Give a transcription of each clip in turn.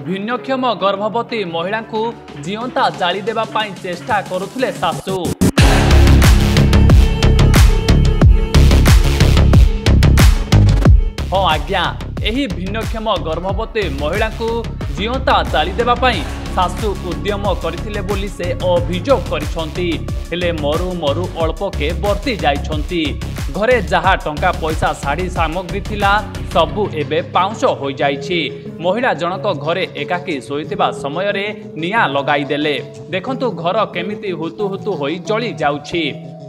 भिन्नक्षम गर्भवती महिला को जीवंता जाली देबा पाई चेष्टा करुथिले सासू। हाँ आज्ञा, एही भिन्नक्षम गर्भवती महिला को जीवंता जाली देबा पाई सासू उद्यम करथिले बोली से अभियोग करिसंती। हेले मरु मरु अल्प के बर्ती जाइछंती। घरे जहा टंका पैसा साड़ी सामग्री थिला सबु एबे पाउंस हो जाइछि। महिला जनक घरे एकाकी सोइतिबा समय रे निया लगाई देले। देखंतु घर केमिति हुतु हुतु होई जळी जाउछि।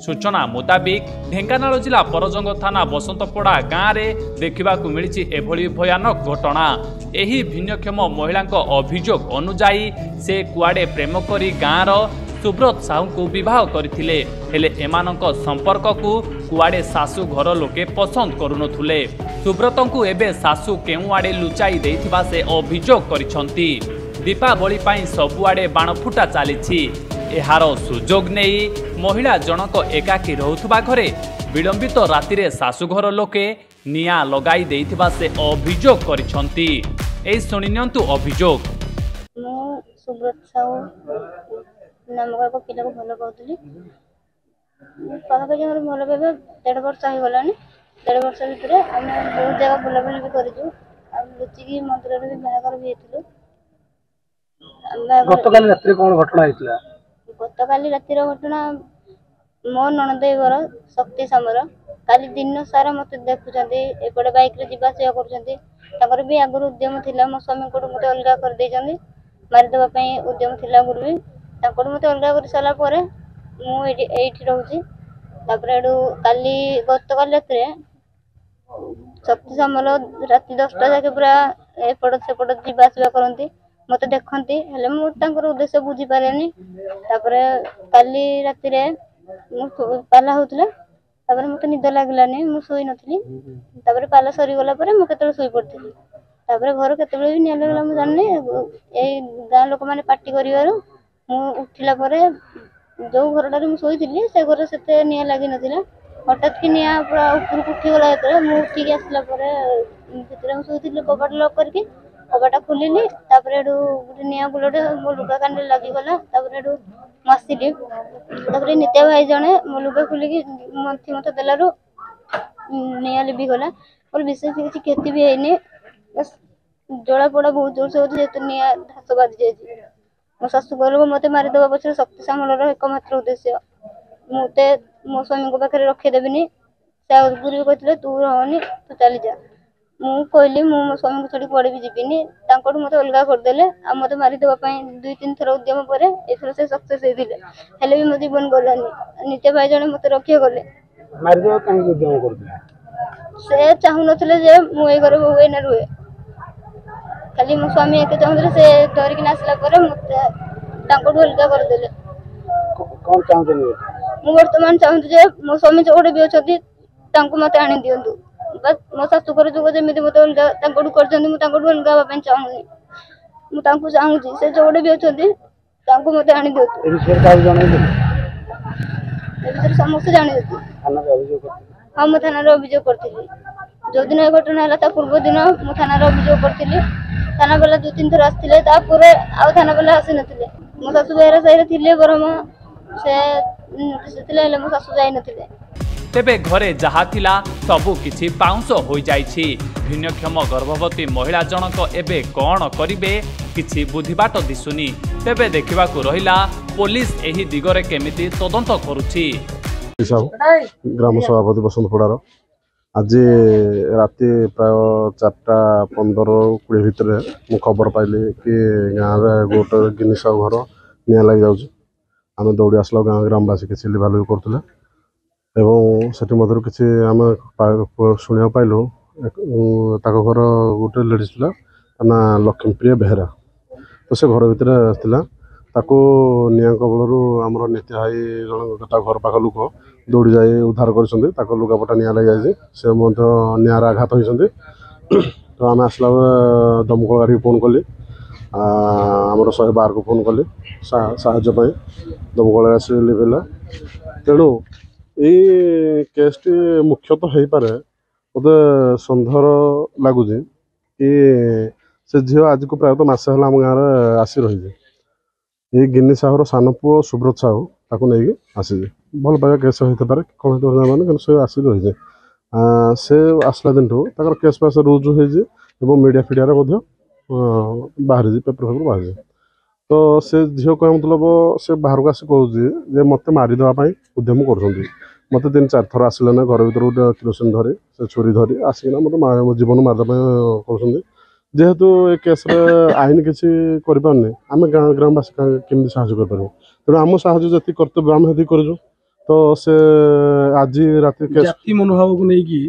सूचना मुताबिक ढेंकानाल जिला परजंग थाना बसंतपड़ा गाँव में देखा मिली एभली भयानक घटना। एही भिन्नक्षम महिला अभियोग अनुजाई से कुआडे प्रेम करी गाँवर सुब्रत साहू को विवाह करथिले। हेले एमानक संपर्क को कुआडे सासू घर लोके पसंद करुनथुले। सुब्रत को एबे सासू केउ आडे लुचाई देइथिबा से अभियोग करिसंती। दीपावली पाई सबुआडे बाण फुटा चलीछि। एहार सुजोग नहीं महिला जनक एकाकी रहुथबा घरे विलंबित राति रे सासुघर लोके निया लगाई देइथिबा से अभियोग करिसंती। ए सुनिनियंतु अभियोग। मु सुब्रत साहू नामक एक पिला को भल पाउतली। पाखापाखि भल पाइबा 1.5 वर्ष हो गलानी। 1.5 वर्ष भितर आम बहुत जगह बुलाबुली भी करूँ। लुचिकी मंदिर भी बाहागर भी होइतिलु। गतकाली रात्रि कौन घटना होइतिला? गतकाली रातिर घटना मो नणदेव घर शक्ति सामर काली दिन सारा मत देखुंत एपटे बैक रे जीवा सेवा कर भी आगुरी उद्यम थिला। मो स्वामी को मत अलग कर देइछन्ती। मारिदेबा पई उद्यम थिला। आगुरी भी ताको मत अलग कर साला परे मु एठी रहउची। तापरे एडू काली गतकाली रातिर शक्ति सामर राति 10टा जाके पूरा एपट सेपट जीवा सेवा करती मत देखती। हेले मु तांकर उद्देश्य बुझी पारेनी। तापरे काली राति रे मु पाला होतले। तापरे मते निद लागलानी। मु सोई नथली। तापरे पाला सरी गला परे मु केतले सोई पड़थिली। तापरे घर केतले भी निया लागला मु जाननी। ए गां लोक माने पार्टी करिवारु मु उठिला परे जो घरटारे मु सोईथिली से घर सेते निया लागि नथिला। हठात कि निया पूरा ऊपर उठी गला। एतरे मु उठी के आसला परे भितरे मु सोईथिली कबाट लॉक करके कबाटा खोलिली। तापरे एडू गुटे निया गुलोटे मो लुगा कांडे लागि गला। तापरे एडू मासिली। तापरे नित्या भाई जणे मो लुगा खोलिकी मंथी मते देलारु निया लिबी गला। और विशेष किछि क्षति भी हैनी। बस जळा पड़ा बहुत जोर से होती जेते निया धास बाजी जायछि। मो सासु घर मते मारि देबा पछे शक्ति सामलर एकमात्र उद्देश्य मते मो स्वामी को पाखरे रखे देबिनी। से गुरु कहथिले तू रहनी तू चली जा। मु कहली मु मो स्वामी को छड़ी पड़े भी जीविनी। तांकोड मते अलगा कर देले। आ मते मारि देबा पई 2-3 थर उद्यम परे एथर से सक्सेस हेदिले। हेले भी मो जीवन गलानी। नित्य भाई जणे मते रखे गले। मारि देबा काहे उद्यम करथिले? से चाहु नथले जे मु ए घर होवे न रुए। खाली मो स्वामी एके चाहुले से डर कि नासला परे मते तांकोड अलगा कर देले। कोन चाहुचनी? मु वर्तमान चाहु जे मो स्वामी जोडे भी अछथि तांको मते आनि दियंतु। बस मो सासु घर जो जमिति मते अलगा तांकोड करजंती मु तांकोड अलगा बा पई चाहुनी। मु तांको चाहुची से जोडे भी अछथि तांको मते आनि दियंतु। ए विषय काउ जणाई दे? ए विषय समस्त जानि देती। थाना रे अभियोग करथिले? हां मु थाना रे अभियोग करथिली। जो दिन ए घटना हला ता पूर्व दिन मु थाना रे अभियोग करथिली। थाना वाला 2-3 थर आस्थिले। ता पूरे आ थाना वाला आसी नथिले। मो सासु बेरा साइरे थिले बरम से नथिले। हेले मो सासु जाई नथिले। तेबे घरे जहा थिला सबु किछि पाउंस हो जाइछि। भिन्नक्षम गर्भवती महिला जनक एबे कौन करिवे किछि बुद्धिबाट दिसुनी। तेबे देखिबाकू रहिला पुलिस एही दिगरे केमिति तदंत करूछि। ग्राम सभापति बसंतपड़ार आज राति प्राय 4:15-20 भितर मु खबर पाइली कि गाँव गोटे गिनिस घर निया लग जाऊँ। आम दौड़ी आसला गाँव ग्रामवासी किसी लिभालुई करते एवं से किसी आम शुणा पाइलु घर गोटे लेडीज था ना लक्ष्मीप्रिया बेहेरा। तो से घर भितर ताको निया कबलू आमर नित्य भाई जन घर पाख लोक दौड़ी जाए उद्धार कर लुगापटा निया लग जाए से निआर आघात होती। तो आम आसला दमकल गाड़ी फोन कली आमर 112 को फोन कली साहाଯ୍ୟ ପାଇଁ दमकल आसी लिभेला। तेणु यही केसटी मुख्यतः हो पारे मत सन्देह लगुच कि से झील आज को प्रायतः मसे है आम गाँव आसी रही ये गिनी साहूर सान पुओ सुब्रत साहू ताको नहीं आसी भल पाइबा केस होते पारे कौन होते से आसी रही से आसला दिन ठूँ केस पास रुजु हो मीडिया फिडिया बाहरी पेपर फेपर बाहरी तो से झील कह मतलब से बाहर को आसी कहे मत मारिदेवाई उद्यम कर मत 3-4 थर आसिले ना घर भर गोटे किरोसिन धरी से छुरी धरी आसिकना मत जीवन मारिदेवा कर जेहेतु ए केस आईन किसी आम ग्रामवासी केमी साहय कर तेणु आम साहय जी कर्तव्य आम ये कर तो से आज रात जाति मनोभाव को नहीं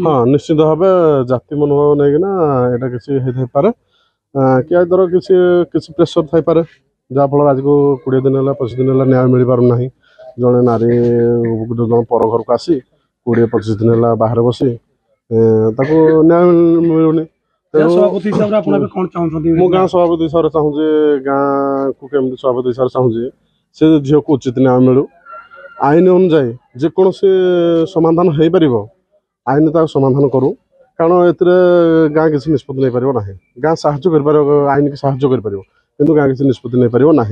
हाँ निश्चित भाव जाति मनोभाव नहीं यहाँ किसी होपे कि धर किसी प्रेसर थाईपे जहाँफल आज को 20 दिन है 25 दिन है न्याय मिल पारना जड़े नारी जन पर घर को आसी 20-25 दिन है बाहर बसी न्याय मिलूनी सभापति हिसाब से आप कौन चाहते मु गाँ सभापति हिसाब से चाहूँजे गाँ को केमती सभापति हिसाब से चाहूँजे से झील को उचित न्याय मिलू आईन अनुजाई जेकोसी समाधान हो पार आईन तक समाधान करूँ कारण ए गाँ किसी निष्पत्ति नहीं पार ना गाँ साहय कर आईन की साहय कर गाँ किसी निष्पत्ति नहीं पार ना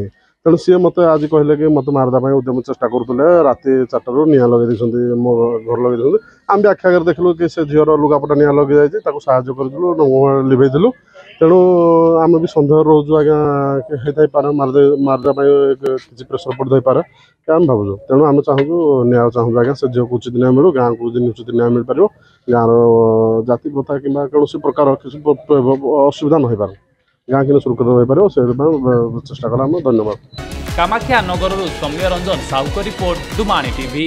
तेणु सी मत आज कहले कि मत मारदा उद्यम चेष्टा करुले राति 4 निआं लगे मो घर लगे आम भी आखि आगे देखलु कि से झीर लुगापटा निआं लगे जाए साहय करूँ लिभेलु तेणु आम भी सन्देह रोजु आज्ञा होता पारे मारदा किसी प्रेसर पड़े पारे कि आम भावुँ तेणु आम चाहूँ न्याय चाहूँ आज्ञा से झील को उचित न्याय मिलू गाँव को उचित न्याय मिल पार गाँव जाति प्रथा कि कौन प्रकार किसी असुविधा न हो पारे गाँ कि सुरक्षित हो पार से चेष्टा कला धन्यवाद। कामाख्या नगर सौम्य रंजन साहू रिपोर्ट डुमाणी टीवी।